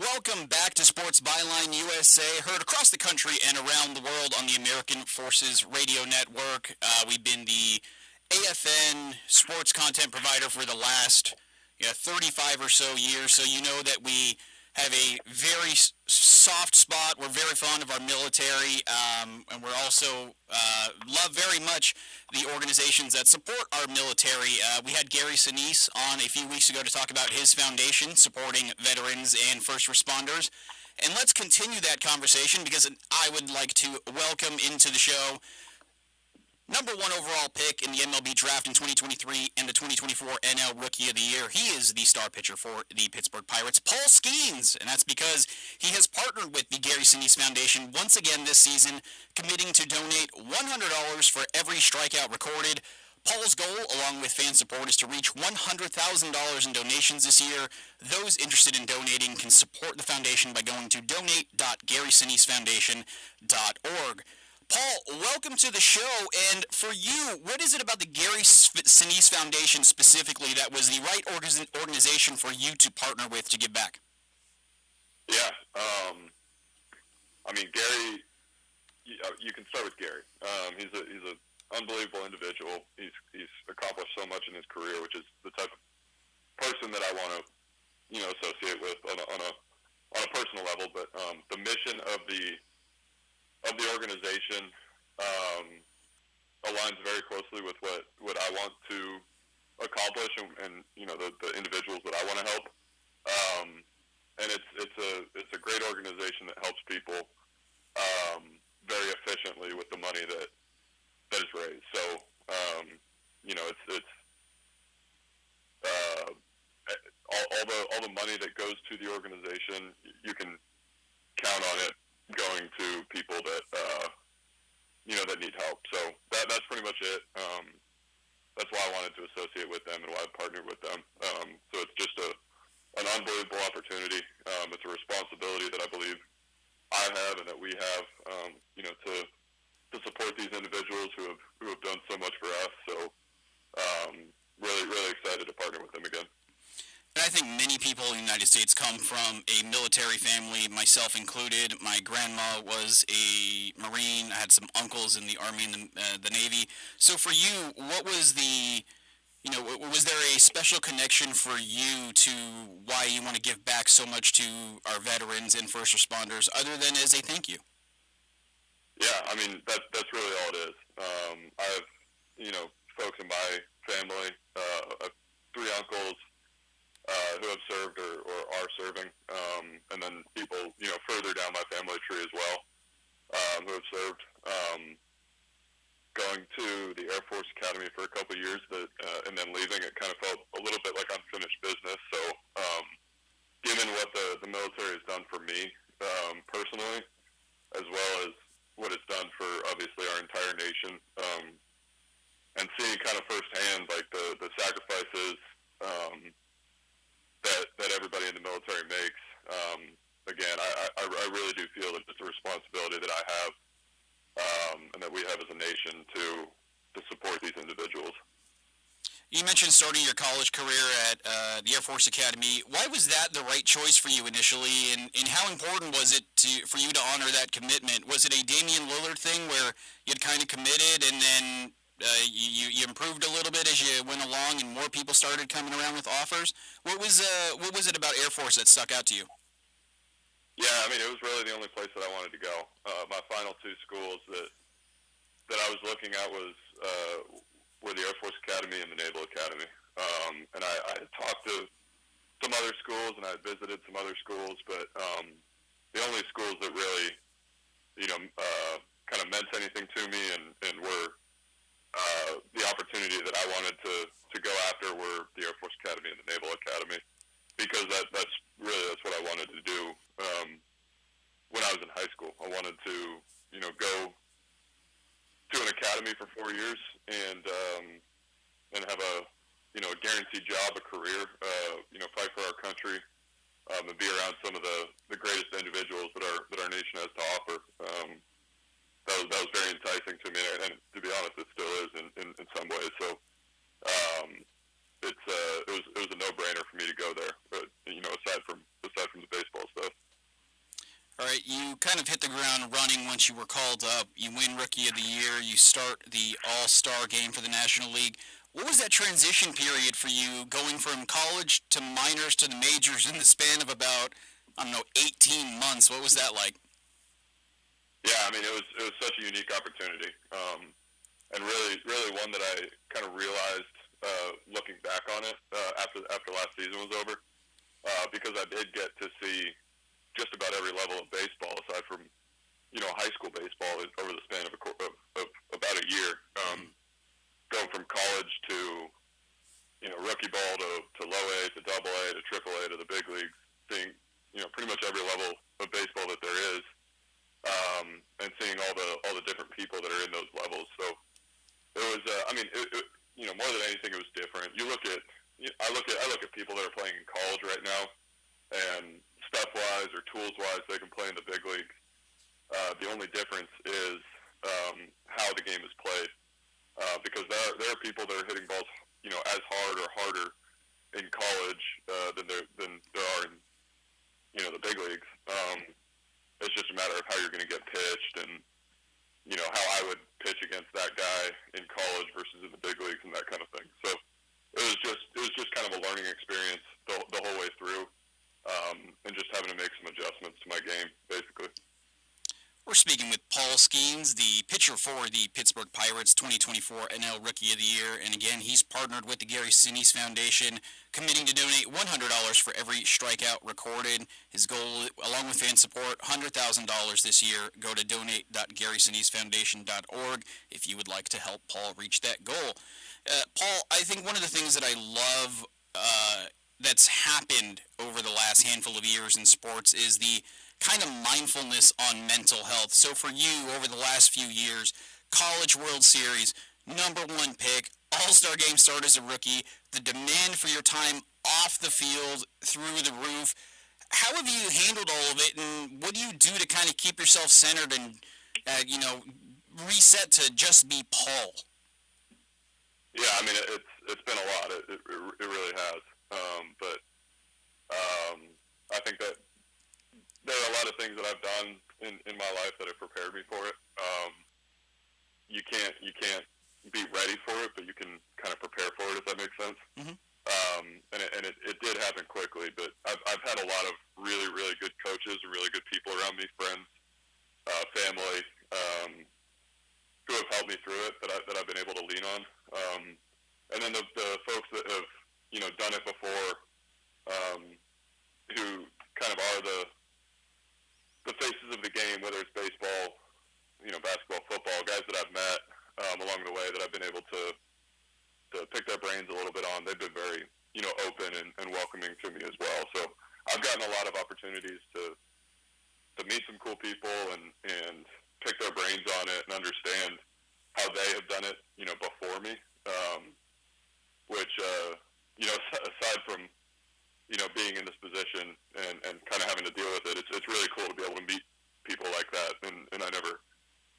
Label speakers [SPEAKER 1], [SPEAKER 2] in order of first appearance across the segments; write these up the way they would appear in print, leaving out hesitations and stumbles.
[SPEAKER 1] Welcome back to Sports Byline USA, heard across the country and around the world on the American Forces Radio Network. We've been the AFN sports content provider for the last 35 or so years, so you know that we have a very soft spot. We're very fond of our military, and we're also love very much the organizations that support our military. We had Gary Skenes on a few weeks ago to talk about his foundation supporting veterans and first responders. And let's continue that conversation because I would like to welcome into the show number one overall pick in the MLB draft in 2023 and the 2024 NL Rookie of the Year. He is the star pitcher for the Pittsburgh Pirates, Paul Skenes, and that's because he has partnered with the Gary Skenes Foundation once again this season, committing to donate $100 for every strikeout recorded. Paul's goal, along with fan support, is to reach $100,000 in donations this year. Those interested in donating can support the foundation by going to donate.GarySkenesFoundation.org. Paul, welcome to the show, and for you, what is it about the Gary Skenes Foundation specifically that was the right organization for you to partner with to give back?
[SPEAKER 2] Yeah, Gary, you can start with Gary. He's an unbelievable individual. He's accomplished so much in his career, which is the type of person that I want to, associate with on a personal level. But the mission of the organization aligns very closely with what I want to accomplish and the individuals that I want to help. And it's a great organization that helps people very efficiently with the money that is raised. So all the money that goes to the organization, you can count on it going to people that that need help. So that's pretty much it. That's why I wanted to associate with them and why I partnered with them. So it's just an unbelievable opportunity. It's a responsibility that I believe I have and that we have, to support these individuals who have done so much for us. So really, really excited to partner with them again.
[SPEAKER 1] And I think many people in the United States come from a military family, myself included. My grandma was a Marine. I had some uncles in the Army and the Navy. So for you, what was was there a special connection for you to why you want to give back so much to our veterans and first responders, other than as a thank you?
[SPEAKER 2] Yeah, that's really all it is. I have, folks in my family, three uncles, who have served or are serving, and then people, further down my family tree as well, who have served. Going to the Air Force Academy for a couple of years, and then leaving, it kind of felt a little bit like unfinished business. So, given what the military has done for me personally, as well as what it's done for obviously our entire nation, and seeing kind of firsthand like the sacrifices that everybody in the military makes. Again, I really do feel that it's a responsibility that I have, and that we have as a nation to support these individuals.
[SPEAKER 1] You mentioned starting your college career at the Air Force Academy. Why was that the right choice for you initially, and how important was it for you to honor that commitment? Was it a Damian Lillard thing where you'd kind of committed and then you improved a little bit as you went along and more people started coming around with offers? What was it about Air Force that stuck out to you?
[SPEAKER 2] Yeah, it was really the only place that I wanted to go. My final two schools that I was looking at were the Air Force Academy and the Naval Academy. And I had talked to some other schools and I had visited some other schools, but the only schools that really, kind of meant anything to me and were the opportunity that I wanted to go after were the Air Force Academy and the Naval Academy, because that's what I wanted to do when I was in high school. I wanted to, go to an academy for 4 years and have a guaranteed job, a career, fight for our country, and be around some of the greatest individuals that our nation has to offer. That was very enticing to me, and to be honest, it still is in some ways. So it was a no-brainer for me to go there. But aside from the baseball stuff.
[SPEAKER 1] right, you kind of hit the ground running once you were called up. You win Rookie of the Year. You start the All-Star game for the National League. What was that transition period for you, going from college to minors to the majors in the span of about, 18 months? What was that like?
[SPEAKER 2] Yeah, I mean, it was such a unique opportunity, and really one that I kind of realized looking back on it after last season was over, because I did get to see just about every level of baseball aside from high school baseball over the span of about a year. Going from college to rookie ball to low A to double A to triple A to the big leagues, seeing pretty much every level of baseball that there is, and seeing all the different people that are in those levels. So it was, more than anything, it was different. I look at people that are playing in college right now, and stuff-wise or tools-wise, they can play in the big leagues. The only difference is how the game is played, because there are people that are hitting balls, as hard or harder in college than there are in the big leagues. It's just a matter of how you're going to get pitched, and how I would pitch against that guy in college versus in the big leagues and that kind of thing. So it was just kind of a learning experience the whole way through, and just having to make some adjustments to my game, basically.
[SPEAKER 1] We're speaking with Paul Skenes, the pitcher for the Pittsburgh Pirates 2024 NL Rookie of the Year. And again, he's partnered with the Gary Sinise Foundation, committing to donate $100 for every strikeout recorded. His goal, along with fan support, $100,000 this year. Go to donate.GarySineseFoundation.org if you would like to help Paul reach that goal. Paul, I think one of the things that I love that's happened over the last handful of years in sports is the kind of mindfulness on mental health. So for you, over the last few years, College World Series, #1 pick, All-Star Game start as a rookie, the demand for your time off the field through the roof. How have you handled all of it, and what do you do to kind of keep yourself centered and, reset to just be Paul?
[SPEAKER 2] Yeah, I mean, it's been a lot. It really has. But I think that there are a lot of things that I've done in my life that have prepared me for it. You can't be ready for it, but you can kind of prepare for it, if that makes sense.
[SPEAKER 1] Mm-hmm.
[SPEAKER 2] And it did happen quickly, but I've had a lot of really, really good coaches and really good people around me, friends, family, who have helped me through it, that I've been able to lean on. And then the folks that have done it before, who kind of are the faces of the game, whether it's baseball, basketball, football, guys that I've met along the way that I've been able to pick their brains a little bit on. They've been very open and welcoming to me as well. So I've gotten a lot of opportunities to meet some cool people and pick their brains on it and understand how they have done it before me, which aside from being in this position and kind of having to deal with it, it's really cool to be able to meet people like that, and I never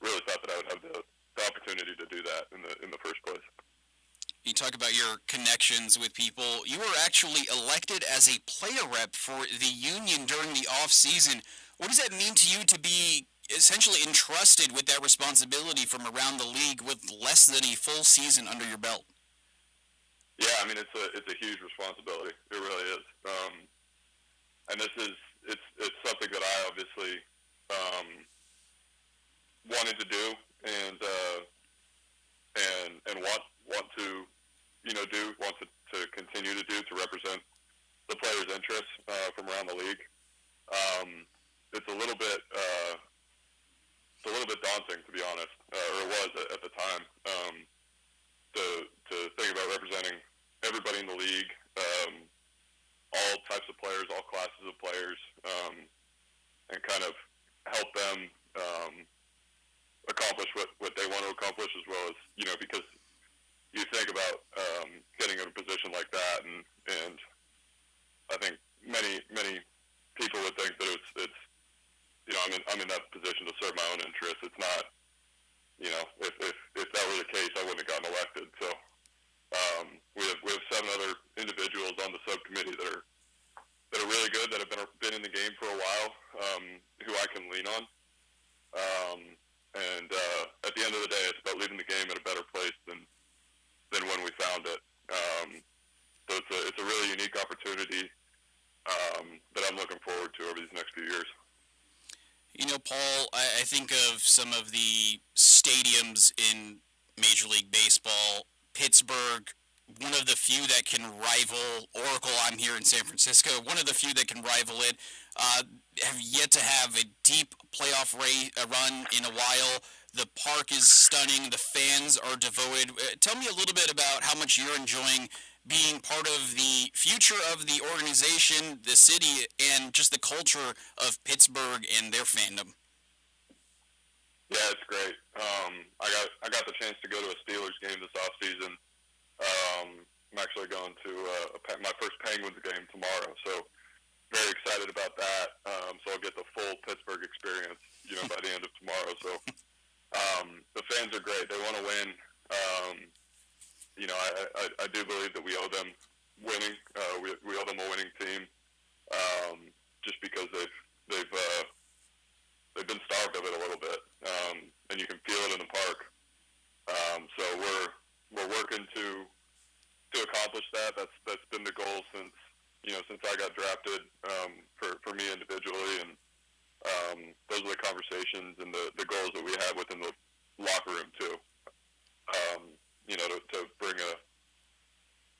[SPEAKER 2] really thought that I would have the opportunity to do that in the first place.
[SPEAKER 1] You talk about your connections with people. You were actually elected as a player rep for the union during the off season. What does that mean to you to be essentially entrusted with that responsibility from around the league with less than a full season under your belt?
[SPEAKER 2] Yeah, I mean, it's a huge responsibility. It really is. And it's something that I obviously wanted to do and want to want to continue to do, to represent the players' interests from around the league. It's a little bit daunting, to be honest, or it was at the time, to think about representing everybody in the league, all types of players, all classes of players, and kind of help them accomplish what they want to accomplish, as well as because you think about getting in a position like that, and I think many people would think that it's I'm in that position to serve my own interests. It's not, if that were the case, I wouldn't have gotten elected. So we have 7 other individuals on the subcommittee that are really good, that have been in the game for a while, who I can lean on. And at the end of the day, it's about leaving the game in a better place than when we found it. So it's a really unique opportunity that I'm looking forward to over these next few years.
[SPEAKER 1] You know, Paul, I think of some of the stadiums in Major League Baseball. Pittsburgh, one of the few that can rival Oracle. I'm here in San Francisco. One of the few that can rival it. Have yet to have a deep playoff run in a while. The park is stunning. The fans are devoted. Tell me a little bit about how much you're enjoying being part of the future of the organization, the city, and just the culture of Pittsburgh and their fandom.
[SPEAKER 2] Yeah, it's great. I got the chance to go to a Steelers game this offseason. I'm actually going to my first Penguins game tomorrow, so very excited about that. So I'll get the full Pittsburgh experience, by the end of tomorrow. So the fans are great. They want to win. I do believe that we owe them winning. We owe them a winning team, just because they've been starved of it a little bit, and you can feel it in the park. So we're working to accomplish that. That's been the goal since I got drafted, for me individually, and those are the conversations and the goals that we have within the locker room too. To bring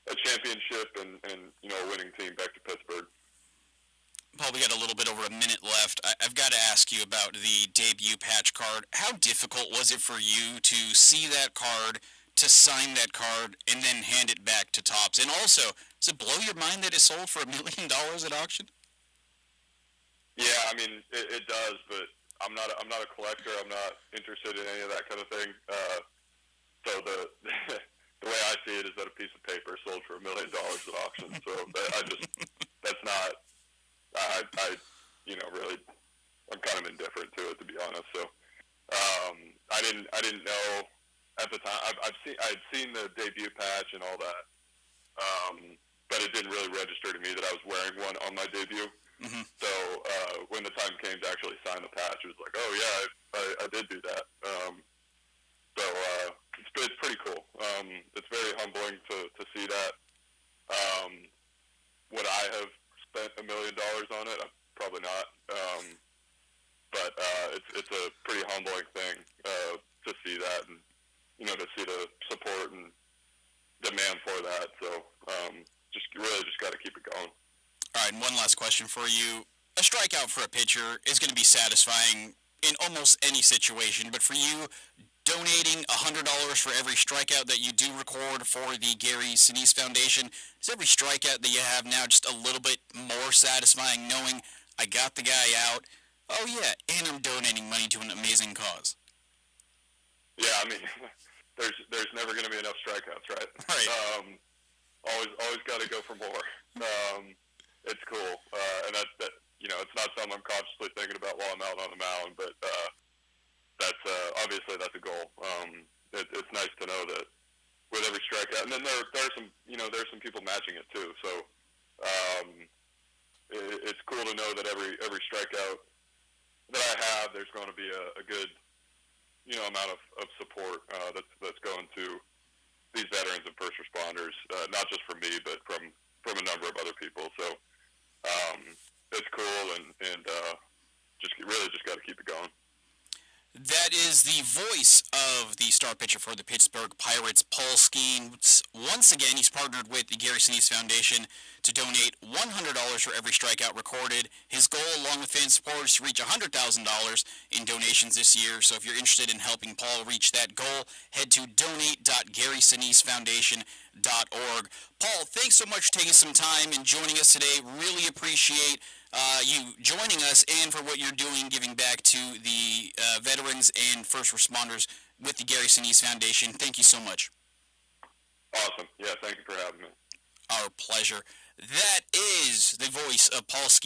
[SPEAKER 2] a championship and a winning team back to Pittsburgh.
[SPEAKER 1] Paul, we got a little bit over a minute left. I've got to ask you about the debut patch card. How difficult was it for you to see that card, to sign that card, and then hand it back to Topps? And also, does it blow your mind that it sold for $1 million at auction?
[SPEAKER 2] Yeah, I mean, it does, but I'm not a collector. I'm not interested in any of that kind of thing. So the way I see it is that a piece of paper sold for $1 million at auction. So that's not. Really, I'm kind of indifferent to it, to be honest. So I didn't know at the time. I'd seen the debut patch and all that, but it didn't really register to me that I was wearing one on my debut. Mm-hmm. So when the time came to actually sign the patch, it was like, oh yeah, I did do that. So it's pretty cool. It's very humbling to see that. Would I have spent $1 million on it? Probably not. But it's a pretty humbling thing to see that, and to see the support and demand for that. So just got to keep it going.
[SPEAKER 1] All right, and one last question for you. A strikeout for a pitcher is going to be satisfying in almost any situation, but for you, donating $100 for every strikeout that you do record for the Gary Sinise Foundation, is every strikeout that you have now just a little bit more satisfying, knowing I got the guy out? Oh yeah, and I'm donating money to an amazing cause.
[SPEAKER 2] Yeah, I mean, there's never going to be enough strikeouts, right?
[SPEAKER 1] Right.
[SPEAKER 2] Always got to go for more. It's cool, and that it's not something I'm consciously thinking about while I'm out on the mound, but that's obviously that's a goal. It's nice to know that with every strikeout, and then there's some people matching it too. So it's cool to know that every strikeout that I have, there's going to be a good amount of support that's going to these veterans and first responders, not just from me, but from a number of other people. So it's cool, and just got to keep it going.
[SPEAKER 1] That is the voice of the star pitcher for the Pittsburgh Pirates, Paul Skenes. Once again, he's partnered with the Gary Sinise Foundation to donate $100 for every strikeout recorded. His goal, along with fan support, is to reach $100,000 in donations this year. So if you're interested in helping Paul reach that goal, head to donate.GarySineseFoundation.org. Paul, thanks so much for taking some time and joining us today. Really appreciate you joining us and for what you're doing, giving back to the veterans and first responders with the Gary Sinise Foundation. Thank you so much.
[SPEAKER 2] Awesome. Yeah, thank you for having me.
[SPEAKER 1] Our pleasure. That is the voice of Paul Skenes.